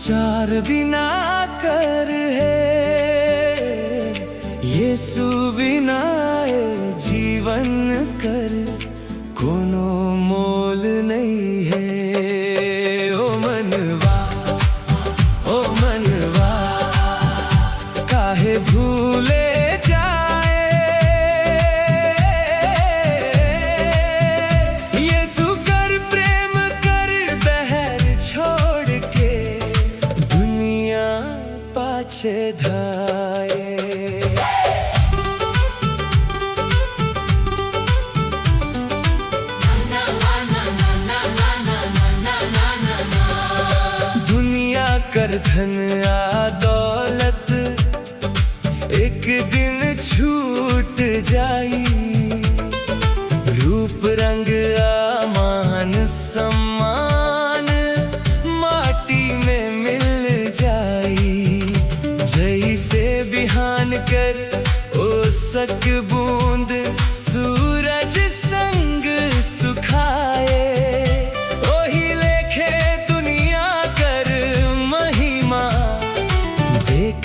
विचार बिना कर है येसु बिना जीवन कर कोनो मोल नहीं है। ओ मनवा काहे भूले जाए येसु कर प्रेम कर बहर छोड़ के दुनिया पाछे धाए। कर धन आ दौलत एक दिन छूट जाई, रूप रंग आ मान सम्मान माटी में मिल जाई। जैसे बिहान कर ओ सक बूंद सूरज संग सुखाए,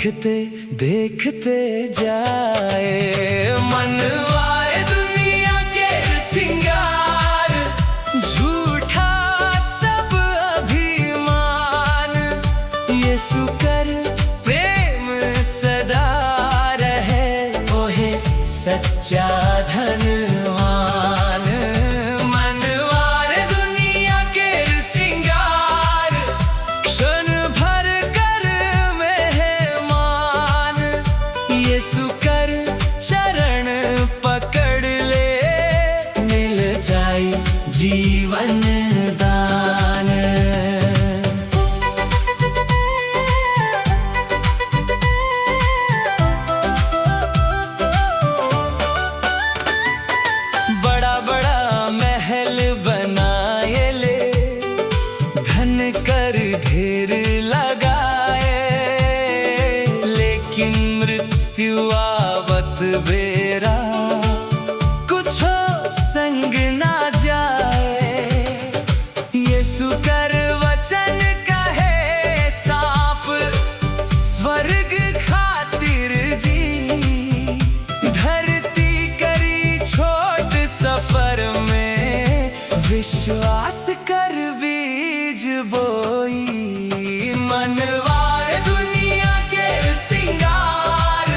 देखते देखते जाए। मनवाए दुनिया के सिंगार झूठा सब अभिमान, येसु कर प्रेम सदा रहे ओहे सच्चा धनवान। मनवाए दुनिया के सिंगार क्षण भर येसु कर चरण पकड़ ले मिल जाए जीवन दान। बड़ा बड़ा महल बनाए ले धन कर ढेर लगाए, लेकिन मृत्यु आवत बेरा कुछ संग ना जाए। येसु कर वचन कहे साफ स्वर्ग खातिर जी, धरती करी छोट सफर में विश्वास कर बीज बोई। मनवार दुनिया के सिंगार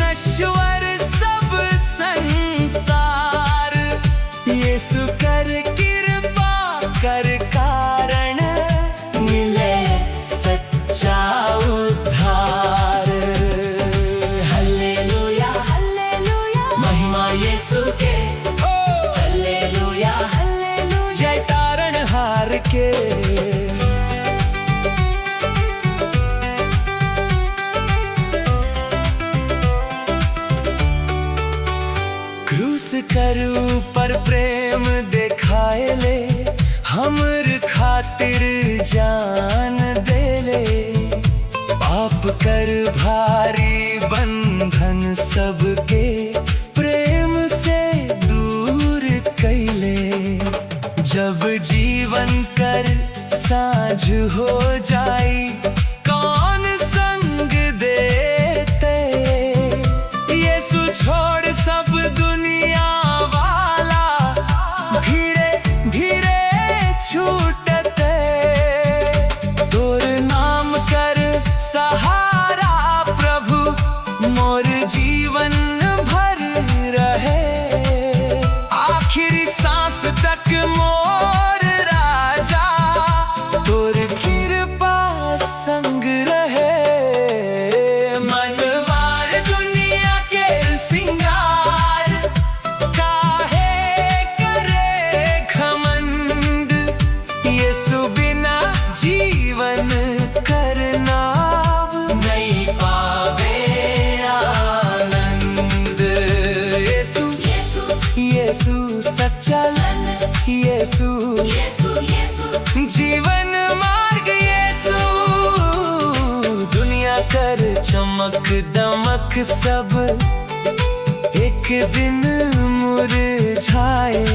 नश्वर सब संसार, येसु कर कृपा कर कारण मिले सच्चा उद्धार। हल्लेलुया हल्लेलुया महिमा येसु के, हल्लेलुया हल्लेलुया जय तारणहार के। क्रूस कर ऊपर प्रेम दिखाए ले, हमर खातिर जान दे ले। पाप कर भारी बंधन सबके प्रेम से दूर कैले। जब जीवन कर साँझ हो जाई कौन संग देते, येसु छोड़ सब दुनिया वाला धीरे धीरे छूटते। तोर नाम कर सहारा प्रभु मोर जीवन भर रहे, आखिरी सांस तक मोर राजा तोर कृपा संग रहे। मनवार दुनिया के सिंगार काहे करे घमंड, येसु बिना जीवन करना नहीं पावे आनंद। येसु येसु सच्चा येसु जीवन मार्ग येसु। दुनिया कर चमक दमक सब एक दिन मुरझाए,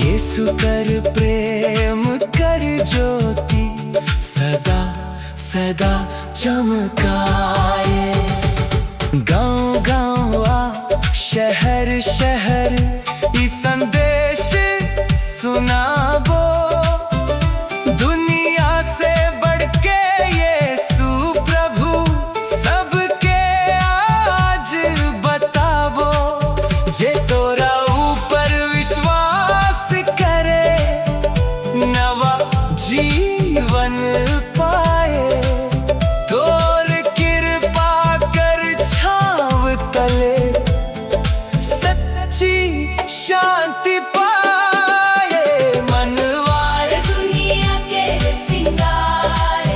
येसु कर प्रेम कर ज्योति सदा सदा चमकाए। गाँव गाँव शहर शहर ई संदेश सुनाबो, दुनिया से बढ़ के यीशु प्रभु सबके आज बताबो। जे तोरा ऊपर विश्वास करे नवा जीवन पाए, तोर कृपा कर छाव तले शांति पाए। मनवार दुनिया के सिंगार,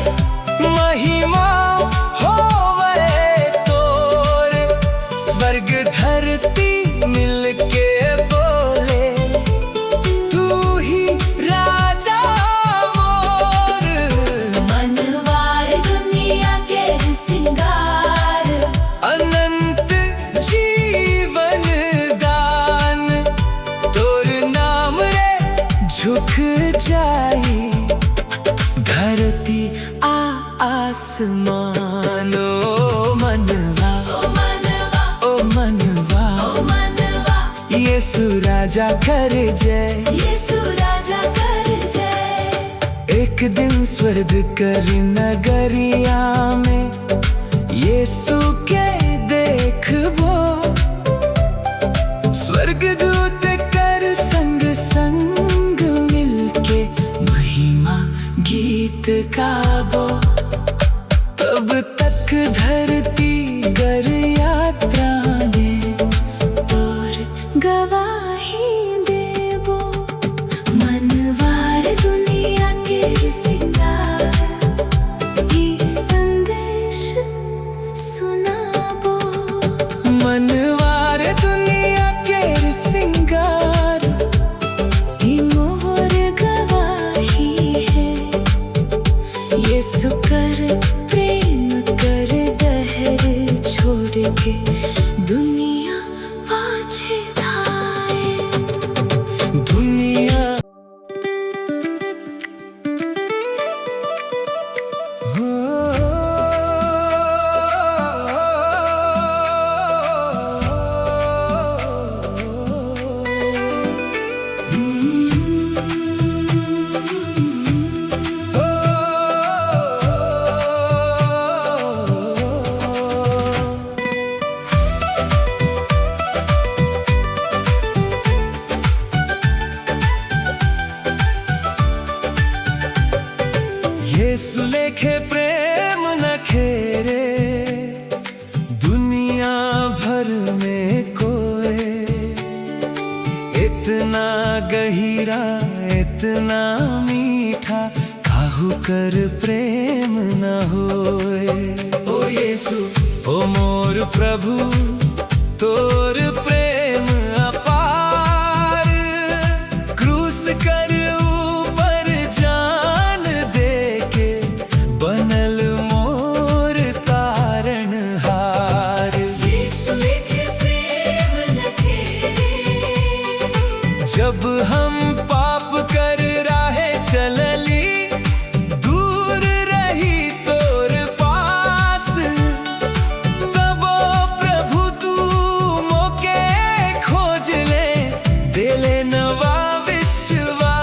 महिमा होवे तोर, स्वर्ग धरती मिलके बोले तू ही राजा मोर। मनवार दुनिया के सिंगार, अनंत जीवन दान, तोर नाम रे झुक जाई धरती आसमान। ओ मनवा ओ मनवा, ओ मनवा, ओ मनवा, यीशु राजा कर जय, यीशु राजा कर जय। एक दिन स्वर्ग कर नगरिया में यीशु के देखबो, स्वर्गदूत कर संग संग मिलके महिमा गीत गाबो। तब तक धरती गर यात्रा में तोर गवाही देबो। मनवार दुनिया के सिंगार, ये संदेश सुनाबो। मनवार दुनिया के सिंगार, ये मोर गवाही है, यीशु कर प्रेम कर डहर छोड़ के दुनिया पाछे धाए। दुनिया यीशु लेखे प्रेम न खेरे, दुनिया भर में कोई इतना गहिरा इतना मीठा, काहू कर प्रेम न होए। ओ यीशु ओ मोर प्रभु, तोर प्रेम अपार, क्रूस कर ऊपर जान दे के बनल मोर तारण हार। यीशु लेखे प्रेम न खेरे, जब हम पाप कर राहे चलली, दूर रही तोर पास, तबो प्रभु तू मोके खोज ले, देले नवा विश्वास।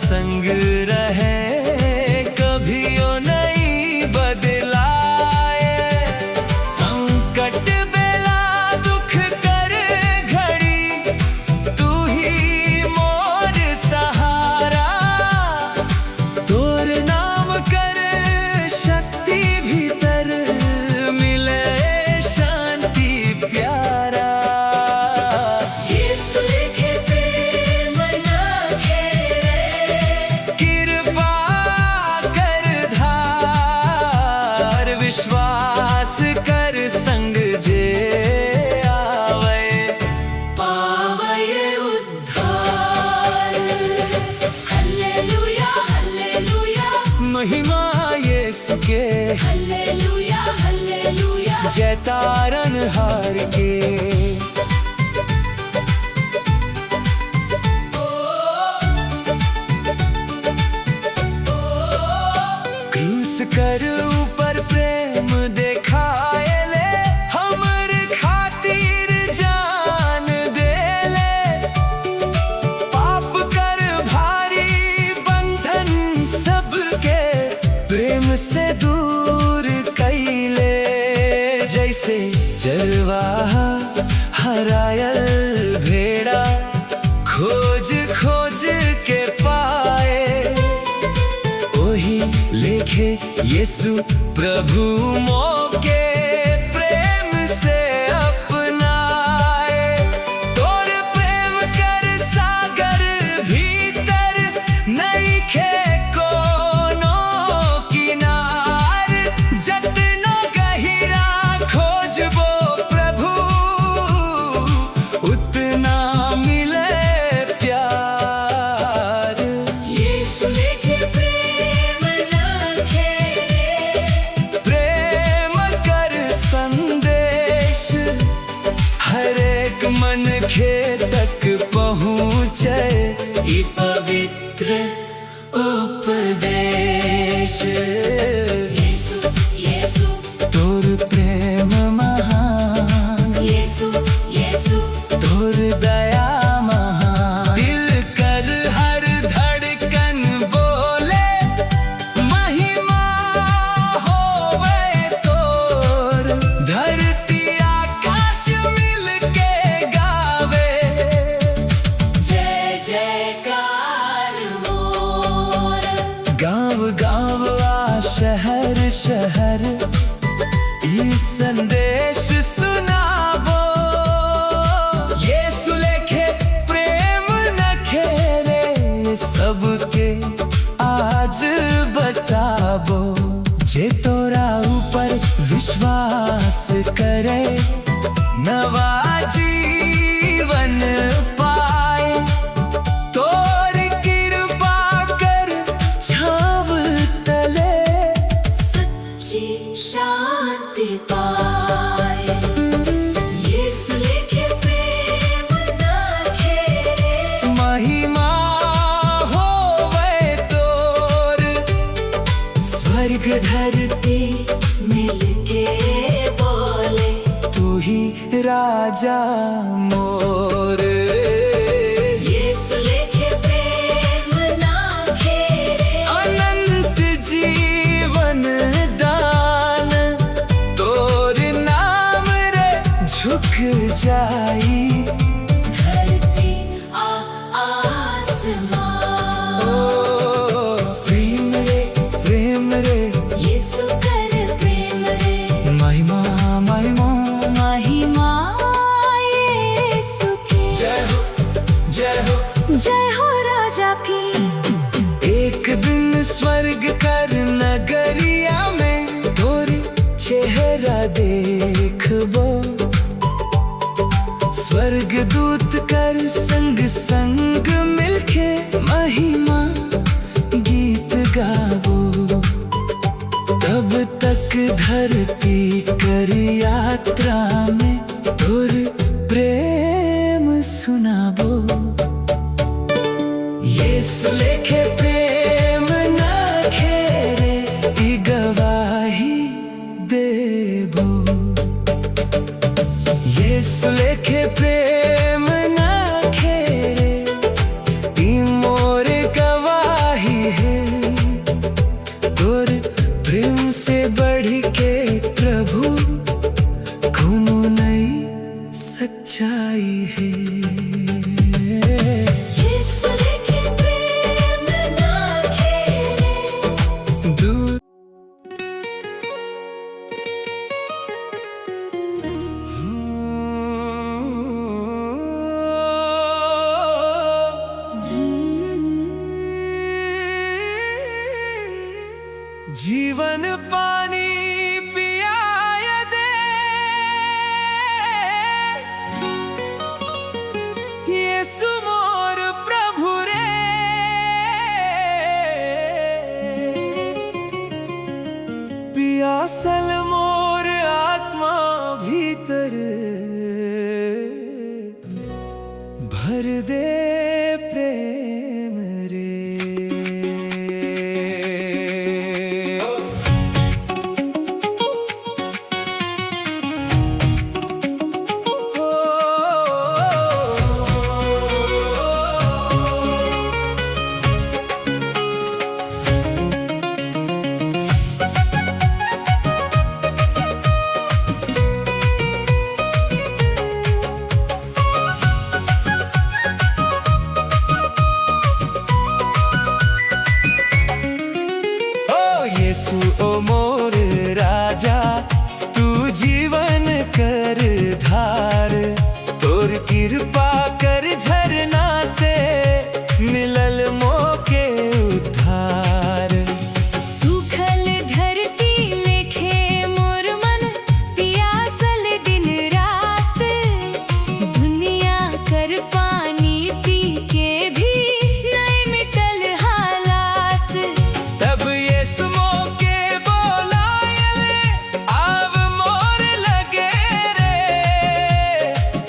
संग रहे, कभी ओ नहीं बदलाए। संकट बेला दुख कर घड़ी, तू ही मोर सहारा। तोर नाम कर शक्ति भीतर, मिले शांति प्यारा। यीशु लिखे प्रेम न घेरे, कृपा कर धार, विश्वास कर संग जे आवे। पावय उद्धार। हल्लेलुया हल्लेलुया, महिमा यीशु के, हल्लेलुया हल्लेलुया। जय तारनहार के। क्रूस कर ऊपर प्रेम देखाए ले, हमर खातिर जान दे ले। पाप कर भारी बंधन सबके, प्रेम से दूर कैले। जैसे चरवाहा हरायल भेड़ा, खोज खोज के पाए। ओही लेखे यीशु प्रभु मोके, प्रेम से अपनाए। तोर प्रेम कर सागर भीतर, नइखे कोनो किनार। जतना गहिरा खोजबो प्रभु, उतना मिले प्यार। यीशु लिखे प्रेम न घेरे, प्रेम कर संदेश, हर एक मन खे तक पहुँचे। ई पवित्र उपदेश। यीशु यीशु तोर प्रेम महान, यीशु यीशु, तोर दया महान। दिल कर हर धड़कन बोले, महिमा होवे तोर। धरती आकाश मिल के गावे, जय जयकार मोर। गाँव गाँव आ शहर शहर, ई संदेश सुनाबो। यीशु लेखे प्रेम न खेरे, सबके आज बताबो। जे तोरा ऊपर विश्वास करे, नवा जीवन पाए। तोर कृपा कर छाव तले, सच्ची शांति पाए। यीशु लिखे प्रेम न घेरे, महिमा होवे तोर। स्वर्ग धरती मिल के बोले, तू ही राजा मोर। यीशु लिखे प्रेम न घेरे, अनंत जीवन दान, तोर नाम रे झुक जाई। धरती आसमान। ओ प्रेम रे, यीशु कर प्रेम रे, महिमा महिमा। महिमा यीशु की। जय हो जय हो। जय हो राजा भी। एक दिन स्वर्ग कर नगरिया में, तोरी चेहरा देखबो। स्वर्ग दूत कर संग संग मिलके, महिमा गीत गाबो। तब तक धरती कर यात्रा में, तोर प्रेम सुनाबो। यीशु लेखे प्रेम न घेरे, ई गवाही देबो। यीशु लेखे प्रेम न घेरे, ई मोर गवाही पानी पियाय दे, यीशु मोर प्रभु रे। पियासल मोर आत्मा भीतर, भर दे प्रेम रे। यीशु ओ मोर राजा, तू जीवन कर धार। तोर कृपा कर झरना से मिलल मोके उद्धार। सूखल धरती लेखे मोर मन, पियासल दिन रात। दुनिया कर पानी पी के भी नहीं मिटल हालात। तब यीशु मोके बोलायले, आव मोर लगे रे।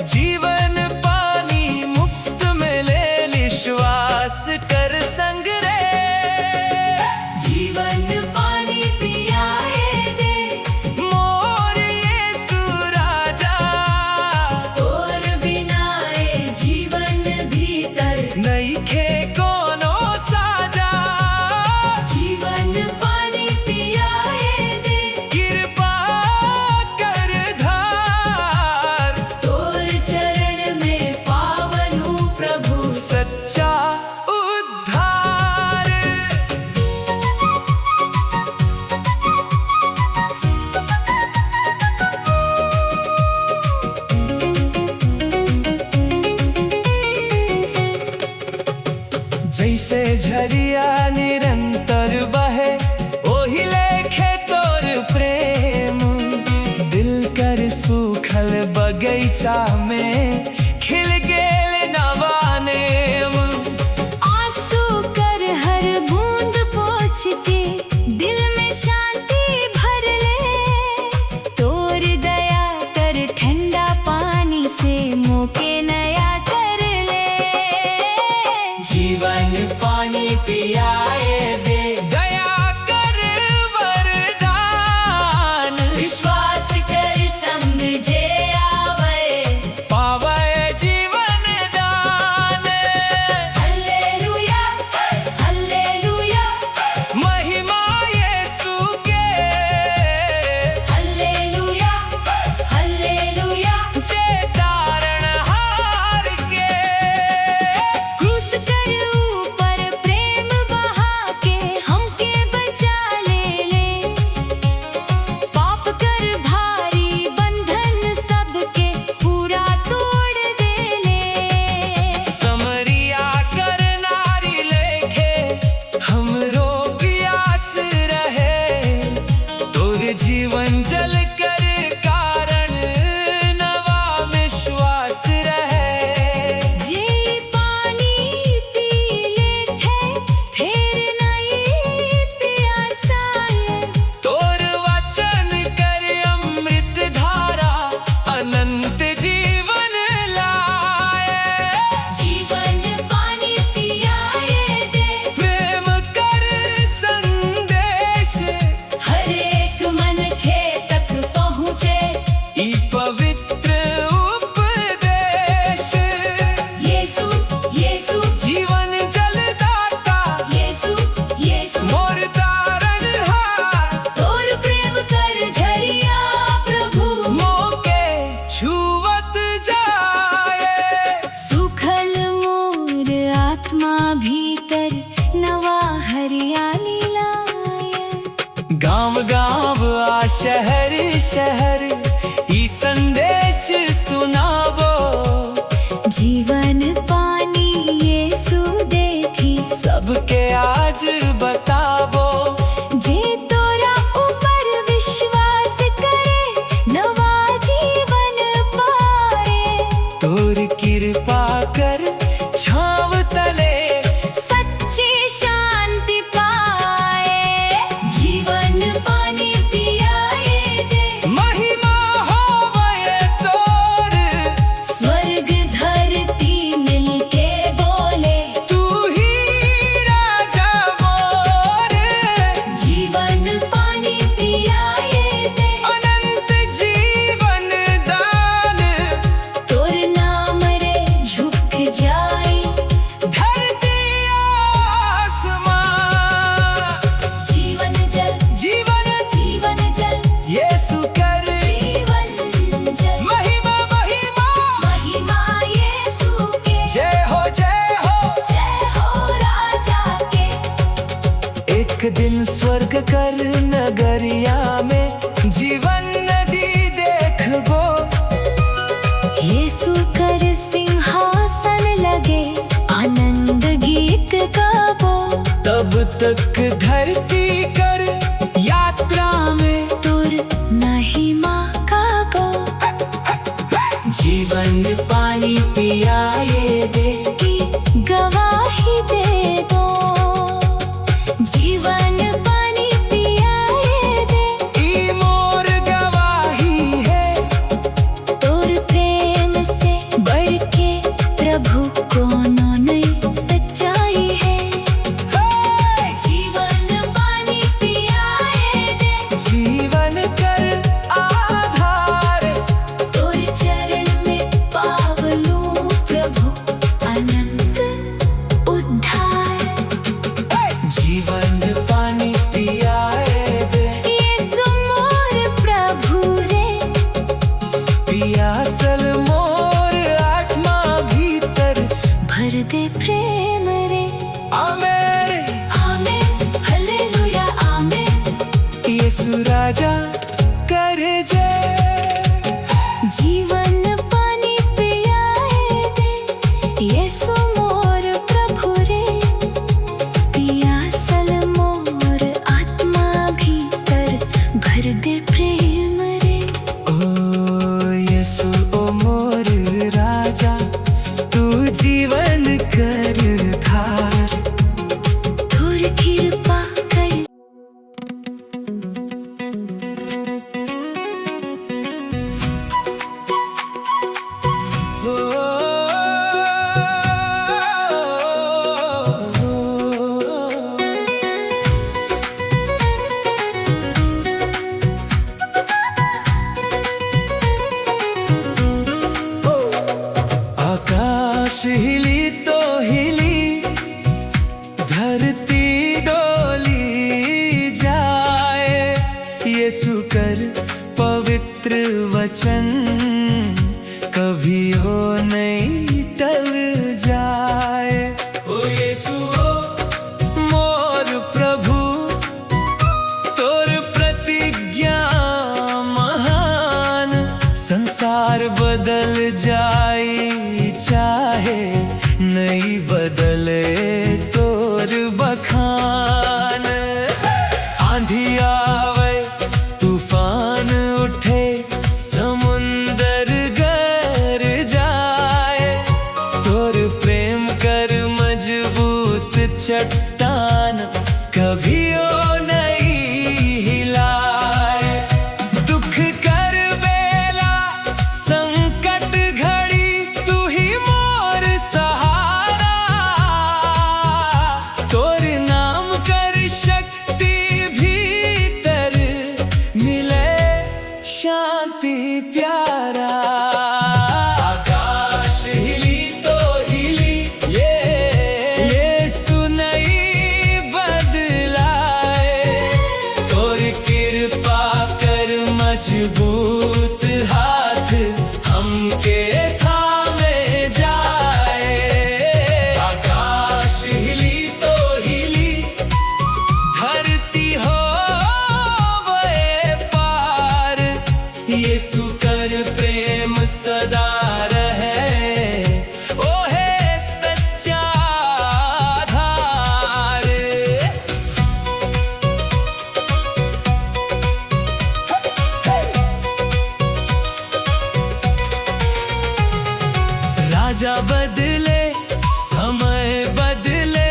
जीवन पानी मुफ्त में ले, विश्वास कर संग रे। जीवन पानी पियाए दे, मोर यीशु राजा। तोर बिना ए जीवन भीतर नइखे कोनो साजा। जीवन पानी पियाए दे। कृपा कर धार, तोर चरण में पावन हूँ प्रभु। सच्चा उद्धार। जैसे झरिया निरंतर बहे, ओही लेखे तोर प्रेम। दिल कर सूखल बगीचा में खिल गेल नवा नेम। आंसू कर हर बूंद पोंछ के, दिल में शांति भर ले। तोर दया कर ठंडा पानी से मोके नया कर ले। जीवन पानी पियाए दे, दया कर वरदान। विश्वास कर समझे आवे, पावे जीवन दान। हल्लेलुया हल्लेलुया महिमा यीशु के, हल्लेलुया हल्लेलुया। जे तारण हार के। क्रूस कर ऊपर प्रेम बहा के, हमके बचा ले। पाप कर भारी बंधन सबके पूरा तोड़ दे ले। समरिया कर नारी लेखे, हमरो प्यास रहे। तोर जीवन जल कर कारण, नवा विश्वास रहे। जे पानी पी लेथे, फिर नहीं प्यासाए। तोर वचन कर अमृत धारा, अनंत जीवन लाए। जीवन पानी पियाए दे, प्रेम कर संदेश, हर एक मन खे तक पहुँचे। ई पवित्र उपदेश। यीशु यीशु जीवन जलदाता, यीशु यीशु मोर तारणहार। तोर प्रेम कर झरिया प्रभु। मोके छुवत जाए, सूखल मोर आत्मा भीतर नवा हरियाली लाए। गाँव गाँव आ शहर शहर, ई संदेश सुनाबो। जीवन पानी यीशु देथी, सबके आज बताबो। जे तोरा ऊपर पवित्र वचन कभी हो नहीं टल जाए। ओ यीशु मोर प्रभु, तोर प्रतिज्ञा महान, संसार बदल जाए चाहे नहीं बदले तोर बखान। आंधी आवे तूफान उठे समुंदर गर जाए, तोर प्रेम कर मजबूत चट्टान कभी ओ नहीं हिलाए। दुख कर बेला संकट घड़ी तू ही मोर सहारा, तोर नाम कर शक्ति भीतर मिले शांति प्यारा। आकाश हिली तो हिली ये सुनई बदलाए, तोर कृपा कर मजबूत हाथ हमके थामे जाए। आकाश हिली तो हिली, धरती हो वे पार, यीशु कर प्रेम सदा रहे, ओ है सच्चा आधार। राजा बदले समय बदले,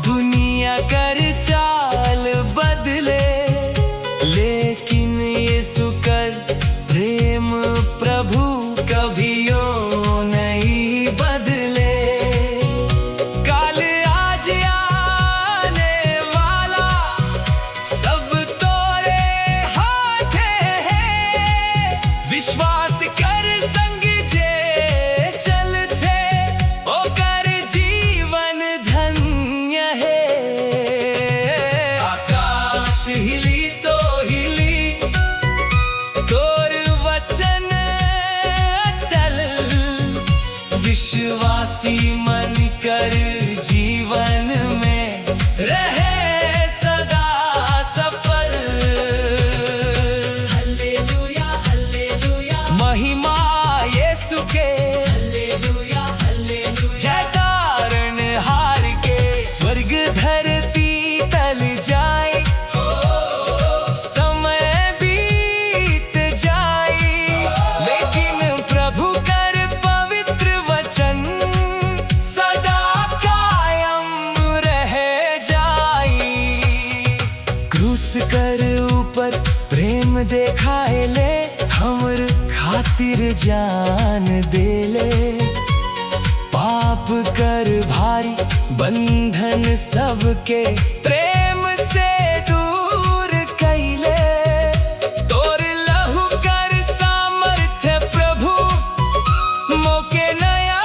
दुनिया कर चाल बदले, लेकिन यीशु कर प्रेम प्रभु कभियो नहीं बदले। काल आज आने वाला सब तोरे हाथे है, विश्वास कर संग जे चलते ओ कर जीवन धन्य है। आकाश हिली तो हिली, तोर वचन अटल, विश्वासी मन कर जीवन में रहे सदा सफल। हालेलुया हालेलुया, महिमा यीशु के, हालेलुया हालेलुया, जय तारण हार के। स्वर्ग धरती तल जाए, समय बीत जाए, लेकिन प्रभु कर पवित्र वचन सदा कायम रह जाए। क्रूस कर ऊपर प्रेम देखाए ले, हमर खातिर जान दे ले। पाप कर भारी बंधन सबके प्रेम से दूर कैले, तोर लहू कर सामर्थ्य प्रभु मोके नया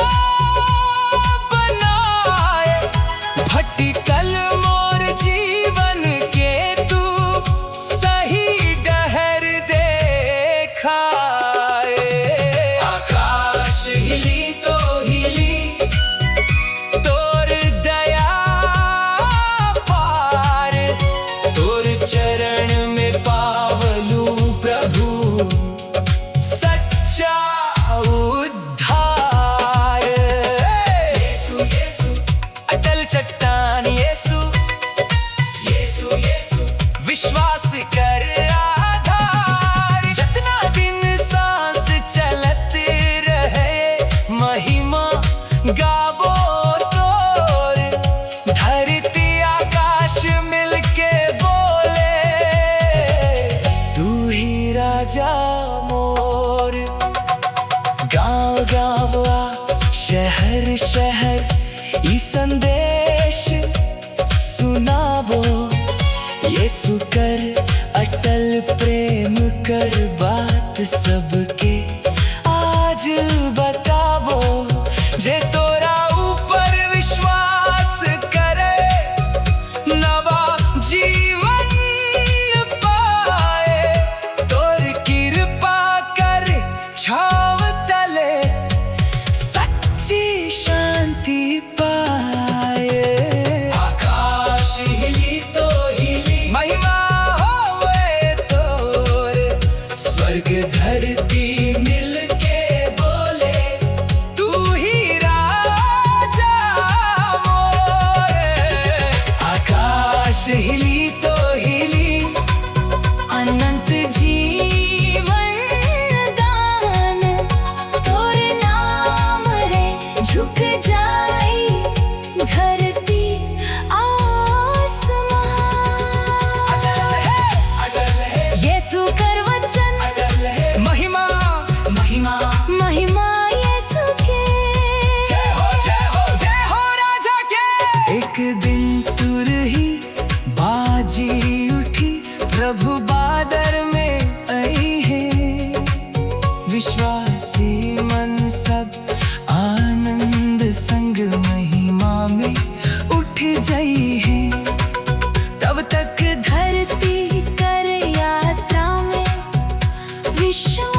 बनाए। भटकल मोर जीवन के तू सही डहर देखाए। आकाश हिली तो हिली, तोर दया पार, तोर चरण में पावलू प्रभु सच्चा उद्धार। यीशु यीशु अटल चट्टान, यीशु यीशु यीशु विश्वास कर आधार। जितना दिन सांस चलत रहे, महिमा गावो तोर, धरती आकाश मिलके बोले तू ही राजा मोर। गाँव गाँव शहर शहर ई संदेश सुनाबो, यीशु कर अटल प्रेम कर बात सबके आज बताबो। जे तोरा ऊपर विश्वास करे, नवा जीवन पाए, तोर कृपा स्वर्ग धरती मिलके बोले, तू ही राजा मोरे। आकाश हिली तो हिली, अनंत जीवन दान तोर नाम रे झुक जाई धरती आसमान। अटल है यीशु कर वचन, अटल है महिमा, महिमा। महिमा यीशु के। जय हो जय हो जय हो राजा के। एक दिन तुरही बाजी उठी, प्रभु बादर में आई है। विश्वासी मन सब आनंद संग महिमा में उठ जाई है। तब तक धरती कर यात्रा में विश्व